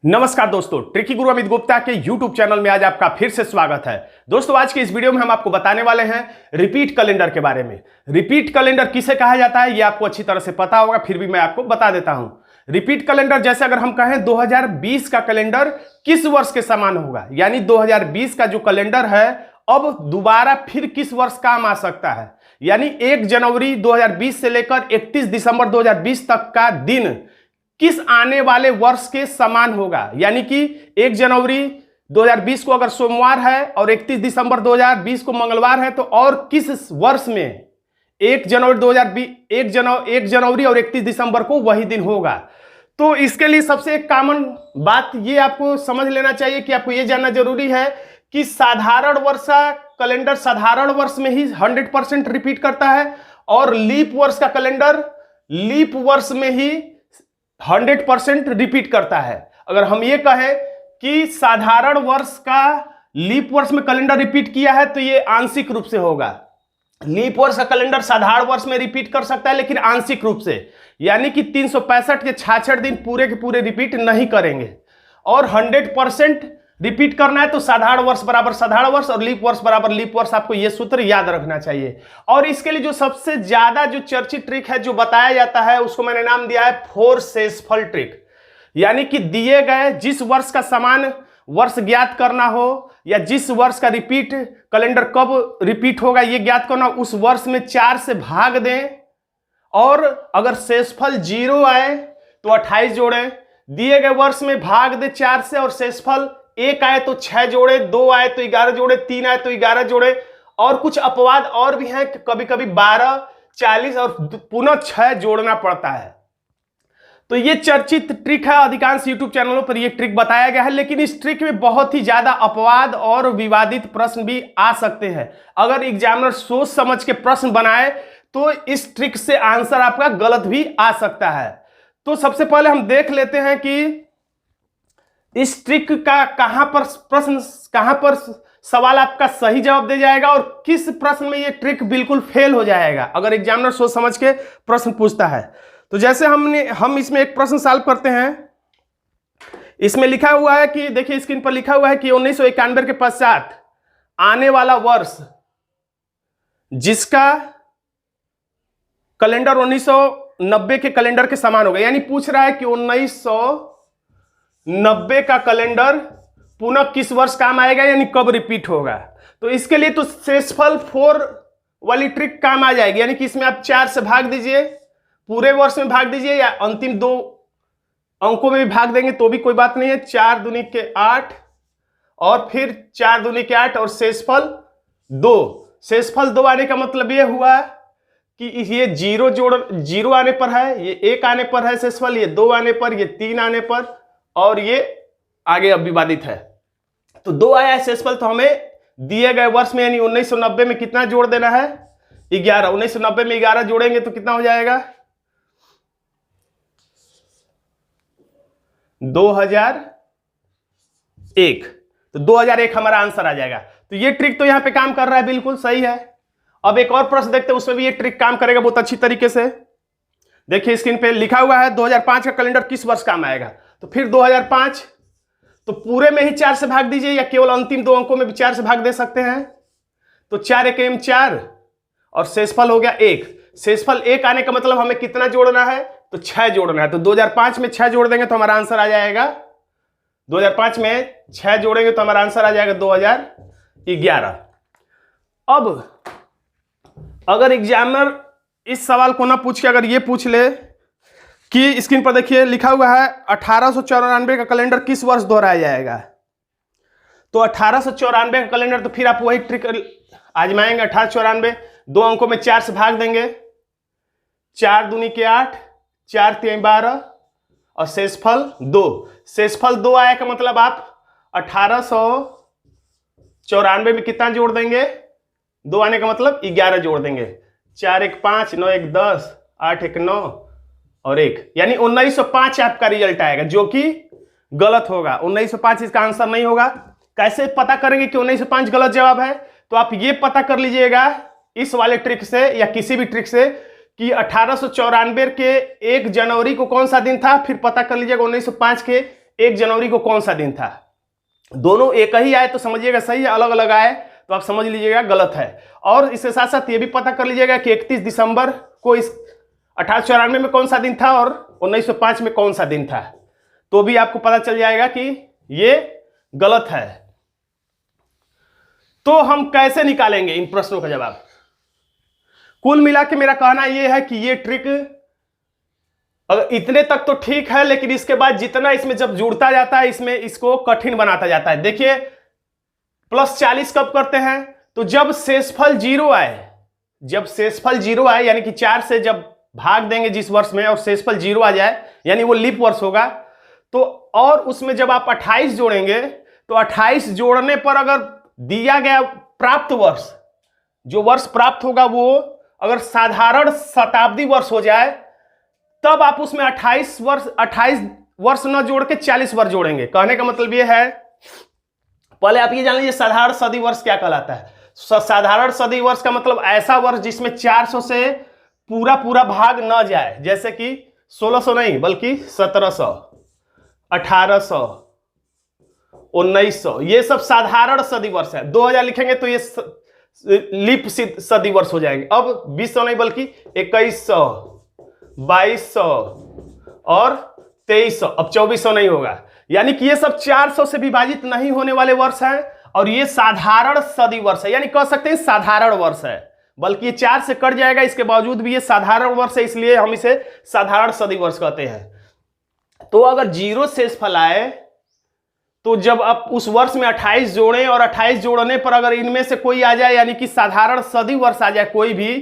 नमस्कार दोस्तों, ट्रिकी गुरु अमित गुप्ता के YouTube चैनल में आज आपका फिर से स्वागत है। दोस्तों, आज की इस वीडियो में हम आपको बताने वाले हैं रिपीट कैलेंडर के बारे में। रिपीट कैलेंडर किसे कहा जाता है ये आपको अच्छी तरह से पता होगा, फिर भी मैं आपको बता देता हूं। रिपीट कैलेंडर जैसे अगर हम कहें 2020 का कैलेंडर किस वर्ष के समान होगा, यानी 2020 का जो कैलेंडर है अब दोबारा फिर किस वर्ष काम आ सकता है, यानी 1 जनवरी 2020 से लेकर 31 दिसंबर 2020 तक का दिन किस आने वाले वर्ष के समान होगा। यानी कि 1 जनवरी 2020 को अगर सोमवार है और 31 दिसंबर 2020 को मंगलवार है, तो और किस वर्ष में 1 जनवरी और 31 दिसंबर को वही दिन होगा। तो इसके लिए सबसे एक कॉमन बात ये आपको समझ लेना चाहिए कि आपको ये जानना जरूरी है कि साधारण वर्ष का कैलेंडर साधारण वर्ष में ही 100% रिपीट करता है और लीप वर्ष का कैलेंडर लीप वर्ष में ही 100% रिपीट करता है। अगर हम ये कहें कि साधारण वर्ष का लीप वर्ष में कैलेंडर रिपीट किया है तो ये आंशिक रूप से होगा। लीप वर्ष का कैलेंडर साधारण वर्ष में रिपीट कर सकता है लेकिन आंशिक रूप से, यानी कि 365 के 66 दिन पूरे के पूरे रिपीट नहीं करेंगे। और 100% रिपीट करना है तो साधारण वर्ष बराबर साधारण वर्ष और लीप वर्ष बराबर लीप वर्ष, आपको यह सूत्र याद रखना चाहिए। और इसके लिए जो सबसे ज्यादा जो चर्चित ट्रिक है जो बताया जाता है उसको मैंने नाम दिया है 4 शेषफल ट्रिक। यानी कि दिए गए जिस वर्ष का समान वर्ष ज्ञात करना हो या जिस वर्ष का रिपीट कैलेंडर कब रिपीट होगा ये ज्ञात करना, उस वर्ष में 4 से भाग दें और अगर शेषफल 0 आए तो 28 जोड़ें, दिए गए वर्ष में भाग दे 4 से और शेषफल 1 आए तो 6 जोड़े, 2 आए तो 11 जोड़े, 3 आए तो 11 जोड़े। और कुछ अपवाद और भी हैं कि कभी कभी 12, 40 और पुनः 6 जोड़ना पड़ता है। तो ये चर्चित ट्रिक है, अधिकांश YouTube चैनलों पर ये ट्रिक बताया गया है, लेकिन इस ट्रिक में बहुत ही ज्यादा अपवाद और विवादित प्रश्न भी आ सकते हैं। अगर एग्जामिनर सोच समझ के प्रश्न बनाए तो इस ट्रिक से आंसर आपका गलत भी आ सकता है। तो सबसे पहले हम देख लेते हैं कि इस ट्रिक का कहां पर सवाल आपका सही जवाब दे जाएगा और किस प्रश्न में ये ट्रिक बिल्कुल फेल हो जाएगा अगर एग्जामिनर सोच समझ के प्रश्न पूछता है। तो जैसे हम इसमें एक प्रश्न सॉल्व करते हैं। इसमें लिखा हुआ है कि देखिए स्क्रीन पर लिखा हुआ है कि 1991 के पश्चात आने वाला वर्ष जिसका कैलेंडर 1990 के कैलेंडर के समान होगा, यानी पूछ रहा है कि 1990 का कैलेंडर पुनः किस वर्ष काम आएगा, यानी कब रिपीट होगा। तो इसके लिए तो शेषफल 4 वाली ट्रिक काम आ जाएगी, यानी कि इसमें आप 4 से भाग दीजिए, पूरे वर्ष में भाग दीजिए या अंतिम 2 अंकों में भी भाग देंगे तो भी कोई बात नहीं है। 4 दूनी के 8 और फिर 4 दूनी के 8 और शेषफल 2। शेषफल 2 आने का मतलब ये हुआ कि ये 0 आने पर है, ये 1 आने पर है शेषफल, ये 2 आने पर, ये 3 आने पर और ये आगे अविवादित है। तो 2 आया है शेषफल, तो हमें दिए गए वर्ष में यानी 1990 में कितना जोड़ देना है, 11। 1990 में 11 जोड़ेंगे तो कितना हो जाएगा, 2001। तो 2001 हमारा आंसर आ जाएगा। तो ये ट्रिक तो यहां पे काम कर रहा है, बिल्कुल सही है। अब एक और प्रश्न देखते हैं, उसमें भी ये ट्रिक काम करेगा बहुत अच्छी तरीके से। देखिए स्क्रीन पे लिखा हुआ है 2005 का कैलेंडर किस वर्ष काम आएगा। तो फिर 2005 तो पूरे में ही 4 से भाग दीजिए या केवल अंतिम 2 अंकों में भी 4 से भाग दे सकते हैं। तो 4 एकम 4 और शेषफल हो गया 1। शेषफल 1 आने का मतलब हमें कितना जोड़ना है, तो 6 जोड़ना है। तो 2005 में 6 जोड़ देंगे तो हमारा आंसर आ जाएगा 2005 में 6 जोड़ेंगे तो हमारा आंसर आ जाएगा 2011। अब अगर एग्जामिनर इस सवाल को ना पूछ के अगर ये पूछ ले कि स्क्रीन पर देखिए लिखा हुआ है 1894 का कैलेंडर किस वर्ष दोहराया जाएगा। तो 1894 का कैलेंडर, तो फिर आप वही ट्रिक आजमाएंगे। 1894 2 अंकों में 4 से भाग देंगे, 4 दूनी के 8, 4 3 12 और शेषफल 2। शेषफल 2 आया का मतलब आप 1894 में कितना जोड़ देंगे, 2 आने का मतलब 11 जोड़ देंगे। 4 1 5, 9 1 10, 8 1 9 और 1, यानी 1905 आपका रिजल्ट आएगा, जो कि गलत होगा। 1905 इसका आंसर नहीं होगा। कैसे पता करेंगे कि 1905 गलत जवाब है, तो आप ये पता कर लीजिएगा इस वाले ट्रिक से या किसी भी ट्रिक से कि 1894 के 1 जनवरी को कौन सा दिन था, फिर पता कर लीजिएगा 1905 के 1 जनवरी को कौन सा दिन था? दोनों एक ही आए तो समझिएगा सही है, अलग अलग आए तो आप समझ लीजिएगा गलत है। और इसके साथ साथ ये भी पता कर लीजिएगा कि 31 दिसंबर को इस 1894 में कौन सा दिन था और 1905 में कौन सा दिन था, तो भी आपको पता चल जाएगा कि ये गलत है। तो हम कैसे निकालेंगे इन प्रश्नों का जवाब? कुल मिला के मेरा कहना यह है कि ये ट्रिक अगर इतने तक तो ठीक है, लेकिन इसके बाद जितना इसमें जब जुड़ता जाता है इसमें इसको कठिन बनाता जाता है। देखिए +40 कब करते हैं? तो जब शेषफल 0 आए, जब शेषफल 0 आए यानी कि 4 से जब भाग देंगे जिस वर्ष में और शेषफल 0 आ जाए यानी वो लीप वर्ष होगा, तो और उसमें जब आप 28 जोड़ेंगे तो 28 जोड़ने पर अगर दिया गया प्राप्त वर्ष, जो वर्ष प्राप्त होगा वो अगर साधारण शताब्दी वर्ष हो जाए तब आप उसमें 28 वर्ष न जोड़ के 40 वर्ष जोड़ेंगे। कहने का मतलब ये है, पहले आप ये जान लीजिए साधारण सदी वर्ष क्या कहलाता है। साधारण सदी वर्ष का मतलब ऐसा वर्ष जिसमें 400 से पूरा पूरा भाग न जाए, जैसे कि 1600 नहीं बल्कि 1700, 1800, 1900, ये सब साधारण सदी वर्ष है। 2000 लिखेंगे तो ये लीप सदी वर्ष हो जाएंगे। अब 2000 नहीं बल्कि 2100, 2200 और 2300, अब 2400 नहीं होगा। यानी कि ये सब 400 से विभाजित नहीं होने वाले वर्ष हैं और ये साधारण सदी वर्ष है, यानी कह सकते हैं साधारण वर्ष है, बल्कि ये 4 से कट जाएगा, इसके बावजूद भी ये साधारण वर्ष है, इसलिए हम इसे साधारण सदी वर्ष कहते हैं। तो अगर 0 शेषफल आए तो जब आप उस वर्ष में 28 जोड़ें और 28 जोड़ने पर अगर इनमें से कोई आ जाए यानी कि साधारण सदी वर्ष आ जाए कोई भी,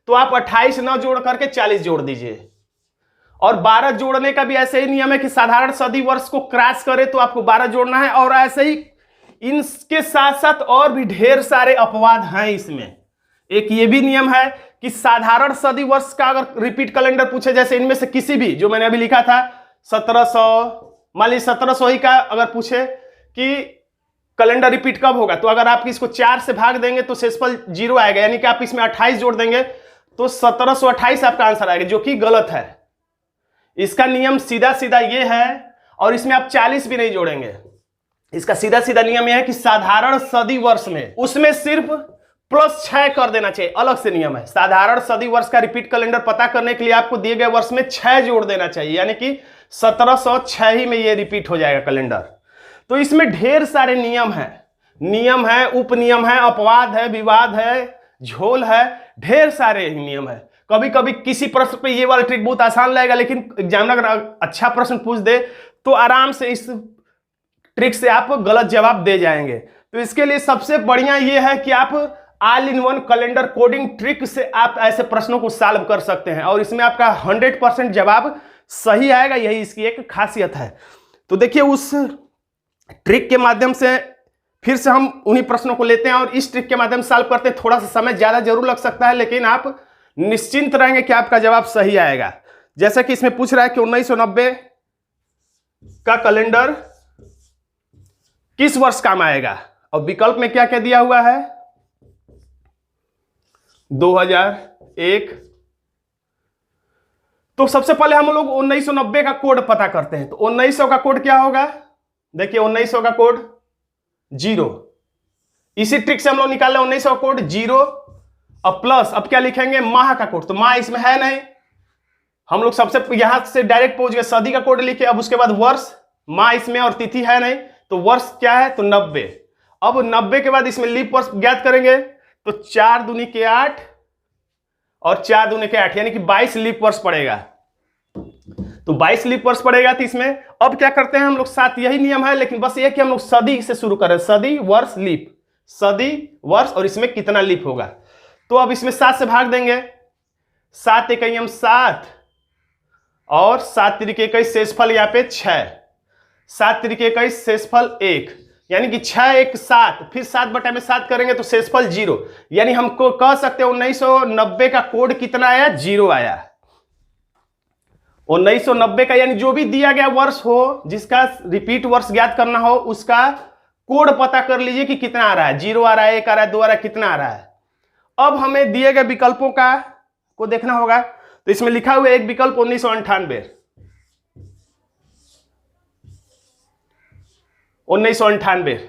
तो आप 28 न जोड़ करके 40 जोड़ दीजिए। और 12 जोड़ने का भी ऐसे ही नियम है कि साधारण सदी वर्ष को क्रॉस करे तो आपको 12 जोड़ना है। और ऐसे ही इनके साथ साथ और भी ढेर सारे अपवाद हैं इसमें। एक ये भी नियम है कि साधारण सदी वर्ष का अगर रिपीट कैलेंडर पूछे, जैसे इनमें से किसी भी जो मैंने अभी लिखा था 1700, मान लीजिए 1700 ही का अगर पूछे कि कैलेंडर रिपीट कब होगा, तो अगर आप इसको 4 से भाग देंगे तो शेषफल 0 आएगा, यानी कि आप इसमें 28 जोड़ देंगे तो 1728 आपका आंसर आएगा, जो कि गलत है। इसका नियम सीधा सीधा ये है, और इसमें आप 40 भी नहीं जोड़ेंगे। इसका सीधा सीधा नियम यह है कि साधारण सदी वर्ष में उसमें सिर्फ +6 कर देना चाहिए, अलग से नियम है। साधारण सदी वर्ष का रिपीट कैलेंडर पता करने के लिए आपको दिए गए वर्ष में 6 जोड़ देना चाहिए, यानी कि 1706 ही में ये रिपीट हो जाएगा कैलेंडर। तो इसमें ढेर सारे नियम है, उप नियम है, अपवाद है, विवाद है, झोल है, ढेर सारे नियम है। कभी कभी किसी प्रश्न पे ये वाला ट्रिक बहुत आसान लगेगा, लेकिन एग्जामिनर अगर अच्छा प्रश्न पूछ दे तो आराम से इस ट्रिक से आप गलत जवाब दे जाएंगे। तो इसके लिए सबसे बढ़िया ये है कि आप all in one calendar coding trick से आप ऐसे प्रश्नों को सॉल्व कर सकते हैं और इसमें आपका 100% जवाब सही आएगा, यही इसकी एक खासियत है। तो देखिए उस ट्रिक के माध्यम से फिर से हम उन्हीं प्रश्नों को लेते हैं और इस ट्रिक के माध्यम से सॉल्व करते हैं। थोड़ा सा समय ज्यादा जरूर लग सकता है, लेकिन आप निश्चिंत रहेंगे कि आपका जवाब सही आएगा। जैसा कि इसमें पूछ रहा है कि 1990 का कैलेंडर किस वर्ष काम आएगा, और विकल्प में क्या क्या दिया हुआ है, 2001। तो सबसे पहले हम लोग 1990 का कोड पता करते हैं। तो 1900 का कोड क्या होगा, देखिए 1900 का कोड 0। इसी ट्रिक से हम लोग निकाल रहे हैं 1900 का कोड 0 और प्लस अब क्या लिखेंगे, माह का कोड। तो माह इसमें है नहीं, हम लोग सबसे यहां से डायरेक्ट पहुंच गए, सदी का कोड लिखे। अब उसके बाद वर्ष, माह इसमें और तिथि है नहीं, तो वर्ष क्या है तो 90। अब 90 के बाद इसमें लीप वर्ष ज्ञात करेंगे, तो 4 दूनी के 8 और 4 दूनी के 8 यानी कि 22 लीप वर्ष पड़ेगा। तो 22 लीप वर्ष पड़ेगा। तो इसमें अब क्या करते हैं हम लोग, साथ यही नियम है, लेकिन बस ये कि हम लोग सदी से शुरू करें, सदी वर्ष लीप, सदी वर्ष और इसमें कितना लीप होगा। तो अब इसमें 7 से भाग देंगे, 7 एकम 7 और 7 तिरिक 21 शेषफल यहाँ पे 6, 7 तिरिक 21 शेषफल 1, यानी कि 6 1 7, फिर 7/7 करेंगे तो शेषफल 0। यानी हमको कह सकते हैं 1990 का कोड कितना आया, 0 आया। 1990 का यानी जो भी दिया गया वर्ष हो, जिसका रिपीट वर्ष ज्ञात करना हो, उसका कोड पता कर लीजिए कि कितना आ रहा है, 0 आ रहा है, 1 आ रहा है, 2 आ रहा है, कितना आ रहा है। अब हमें दिए गए विकल्पों का को देखना होगा। तो इसमें लिखा हुआ एक विकल्प 1998, 1998।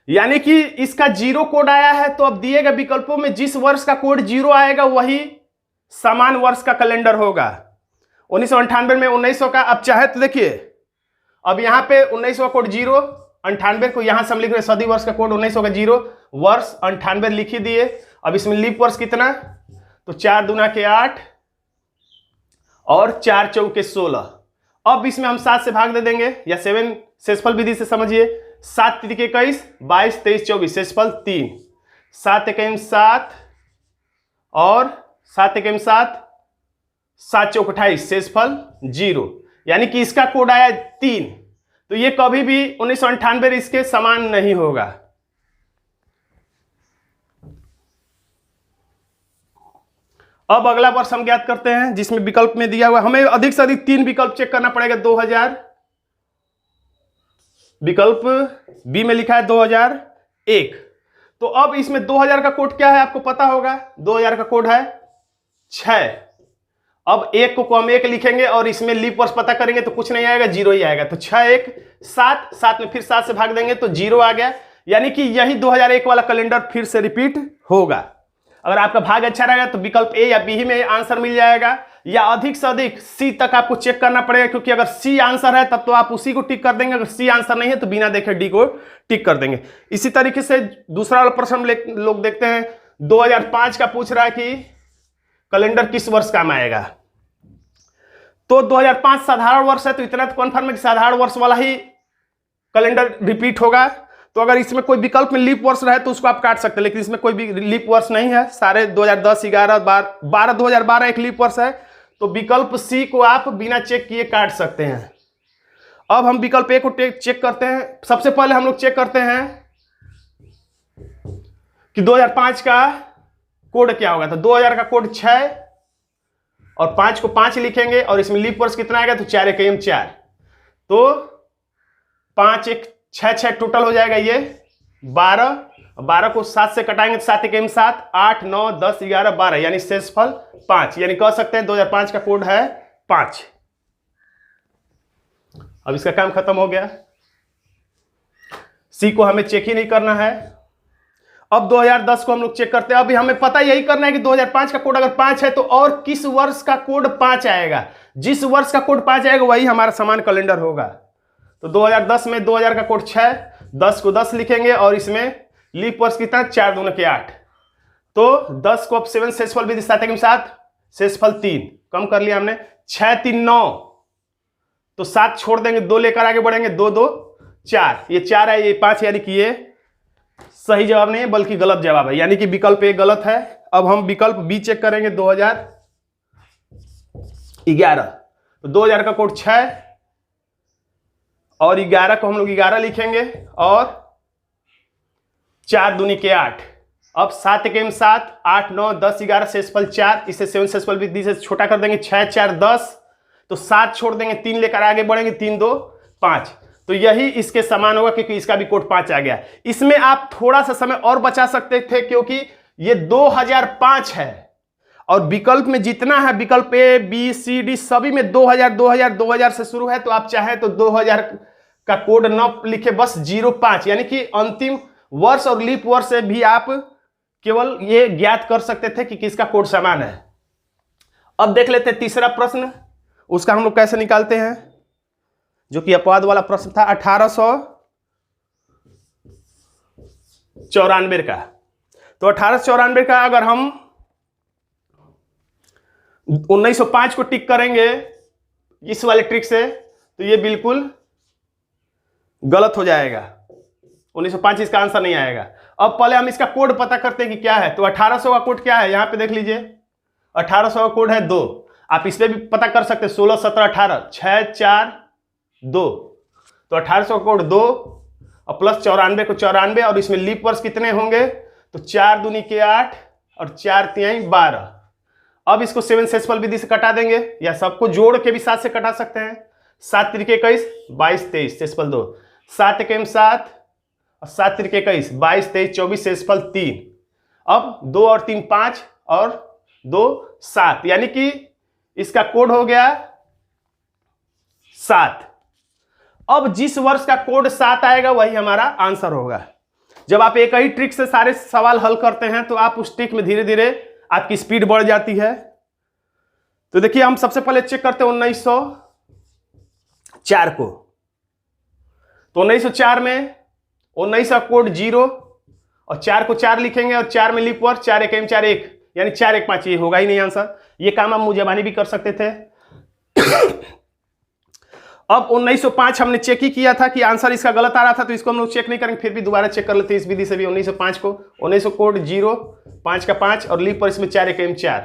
यानी कि इसका जीरो कोड आया है, तो अब दिए गए विकल्पों में जिस वर्ष का कोड जीरो आएगा वही समान वर्ष का कैलेंडर होगा। 1998 में 1900 का, अब चाहे तो देखिए, अब यहां पे 1900 का कोड जीरो, 98 को यहां से हम लिख रहे सदी वर्ष का कोड 1900 का जीरो, वर्ष 98 लिख ही दिए। अब इसमें लीप वर्ष कितना, तो 4 दूना के 8 और 4 चौके 16। अब इसमें हम 7 से भाग दे देंगे, या 7 शेषफल विधि से समझिए। 7 तिरिक 21, 22 23 24, शेषफल 3, 7 एकम 7 और 7 एकम 7, 7 चौक 28, शेषफल 0। यानी कि इसका कोड आया 3, तो ये कभी भी 1998 इसके समान नहीं होगा। अब अगला वर्ष हम ज्ञात करते हैं, जिसमें विकल्प में दिया हुआ, हमें अधिक से अधिक 3 विकल्प चेक करना पड़ेगा। 2000, विकल्प बी में लिखा है 2001। तो अब इसमें 2000 का कोड क्या है आपको पता होगा, 2000 का कोड है 6। अब 1 को हम 1 लिखेंगे और इसमें लीप वर्ष पता करेंगे तो कुछ नहीं आएगा, 0 ही आएगा। तो 6 1 7, 7 में फिर 7 से भाग देंगे तो 0 आ गया। यानी कि यही 2001 वाला कैलेंडर फिर से रिपीट होगा। अगर आपका भाग अच्छा रहेगा तो विकल्प ए या बी ही में आंसर मिल जाएगा, या अधिक से अधिक सी तक आपको चेक करना पड़ेगा, क्योंकि अगर सी आंसर है तब तो आप उसी को टिक कर देंगे, अगर सी आंसर नहीं है तो बिना देखे डी को टिक कर देंगे। इसी तरीके से दूसरा वाला प्रश्न लोग देखते हैं, 2005 का पूछ रहा है कि कैलेंडर किस वर्ष काम आएगा। तो 2005 साधारण वर्ष है, तो इतना तो कन्फर्म है कि साधारण वर्ष वाला ही कैलेंडर रिपीट होगा। तो अगर इसमें कोई विकल्प में लीप वर्ष रहे तो उसको आप काट सकते हैं, लेकिन इसमें कोई भी लीप वर्ष नहीं है। सारे 2010 11 12 2012 एक लीप वर्ष है, तो विकल्प सी को आप बिना चेक किए काट सकते हैं। अब हम विकल्प ए को चेक करते हैं। सबसे पहले हम लोग चेक करते हैं कि 2005 का कोड क्या होगा। तो 2000 का कोड 6 और 5 को 5 लिखेंगे और इसमें लीप वर्ष कितना आएगा, तो 4 एकम 4, तो 5 1 6 6 टोटल हो जाएगा ये 12। 12 को 7 से कटाएंगे तो 7 एकम 7, 8 9 10 11 12, यानी शेषफल 5। यानी कह सकते हैं 2005 का कोड है 5। अब इसका काम खत्म हो गया। सी को हमें चेक ही नहीं करना है। अब 2010 को हम लोग चेक करते हैं। अभी हमें पता यही करना है कि 2005 का कोड अगर 5 है तो और किस वर्ष का कोड 5 आएगा। जिस वर्ष का कोड 5 आएगा वही हमारा समान कैलेंडर होगा। तो 2010 में 2000 का कोड 6, 10 को 10 लिखेंगे और इसमें लीप वर्ष कितना, 4 दूना के 8, तो 10 को अब 7 शेषफल विधि 7 एकम 7, शेषफल 3 कम कर लिया हमने, 6 3 9, तो 7 छोड़ देंगे, 2 लेकर आगे बढ़ेंगे, 2 2 4, ये 4 है, ये 5, यानी कि ये सही जवाब नहीं है बल्कबल्कि गलत जवाब है, यानी कि विकल्प ए गलत है। अब हम विकल्प बी चेक करेंगे। 2011, तो 2000 का कोड 6 और 11 को हम लोग 11 लिखेंगे और 4 दूनी के 8, अब 7 एकम 7, 8 9 10 11, शेषफल 4, इसे 7 शेषफल विधि से छोटा कर देंगे, 6 4 10, तो 7 छोड़ देंगे, 3 लेकर आगे बढ़ेंगे, 3 2 5, तो यही इसके समान होगा क्योंकि इसका भी कोड 5 आ गया। इसमें आप थोड़ा सा समय और बचा सकते थे क्योंकि ये 2005 है और विकल्प में जितना है, विकल्प ए बी सी डी सभी में 2000 2000 2000 से शुरू है, तो आप चाहे तो 2000 का कोड न लिखे, बस 05, यानी कि अंतिम वर्ष और लीप वर्ष से भी आप केवल ये ज्ञात कर सकते थे कि किसका कोड समान है। अब देख लेते हैं तीसरा प्रश्न, उसका हम लोग कैसे निकालते हैं, जो कि अपवाद वाला प्रश्न था 1894 का। तो 1894 का अगर हम 1905 को टिक करेंगे इस वाले ट्रिक से तो ये बिल्कुल गलत हो जाएगा, 1905 इसका आंसर नहीं आएगा। अब पहले हम इसका कोड पता करते हैं कि क्या है। तो 1800 का कोड क्या है, यहां पे देख लीजिए, 1800 का कोड है 2। आप इस पे भी पता कर सकते हैं, 16 17 18, 6 4 2, तो 1800 का कोड 2 और प्लस 94 को 94, और इसमें लीप वर्ष कितने होंगे, तो 4 दूनी के 8 और 4 तिहाई 12। अब इसको 7 शेषफल विधि से कटा देंगे, या सबको जोड़ के भी 7 से कटा सकते हैं, 7 तिरिक 21 22 23, शेषफल 2, 7 एकम 7 और 7 तिरिक 21 22 23 24, शेषफल 3। अब 2 और 3 5 और 2 7, यानी कि इसका कोड हो गया 7। अब जिस वर्ष का कोड 7 आएगा वही हमारा आंसर होगा। जब आप एक ही ट्रिक से सारे सवाल हल करते हैं तो आप उस ट्रिक में धीरे धीरे आपकी स्पीड बढ़ जाती है। तो देखिए हम सबसे पहले चेक करते हैं 1904 को। तो 1904 में 19 का कोड 0 और 4 को 4 लिखेंगे और 4 में लीप वर्ष 4 1 4 1 यानी 4 1 5। ये होगा ही नहीं आंसर। ये काम हम मुजबानी भी कर सकते थे। अब 1905 हमने चेक ही किया था कि आंसर इसका गलत आ रहा था, तो इसको हम लोग चेक नहीं करेंगे, फिर भी दोबारा चेक कर लेते हैं इस विधि से भी। 1905 को 1900 कोड 0 5 का 5 और लीप पर इसमें 4 1 4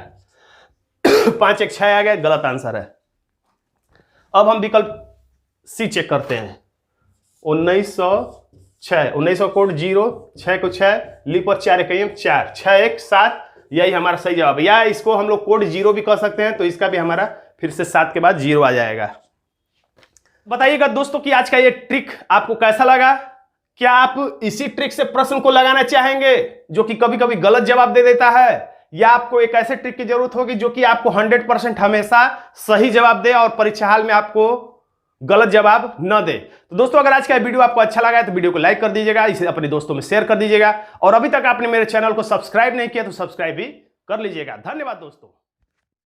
5 1 6 आ गया, गलत आंसर है। अब हम विकल्प सी चेक करते हैं 1906 1900 कोड 0 6 को 6 लीप पर 4 1 4 6 1 7 यही हमारा सही जवाब है। या इसको हम लोग कोड 0 भी कह सकते हैं, तो इसका भी हमारा फिर से 7 के बाद 0 आ जाएगा। बताइएगा दोस्तों कि आज का ये ट्रिक आपको कैसा लगा। क्या आप इसी ट्रिक से प्रश्न को लगाना चाहेंगे जो कि कभी कभी गलत जवाब दे देता है, या आपको एक ऐसे ट्रिक की जरूरत होगी जो कि आपको 100% हमेशा सही जवाब दे और परीक्षा हाल में आपको गलत जवाब न दे। तो दोस्तों अगर आज का वीडियो आपको अच्छा लगा है तो वीडियो को लाइक कर दीजिएगा, इसे अपने दोस्तों में शेयर कर दीजिएगा और अभी तक आपने मेरे चैनल को सब्सक्राइब नहीं किया तो सब्सक्राइब भी कर लीजिएगा। धन्यवाद दोस्तों।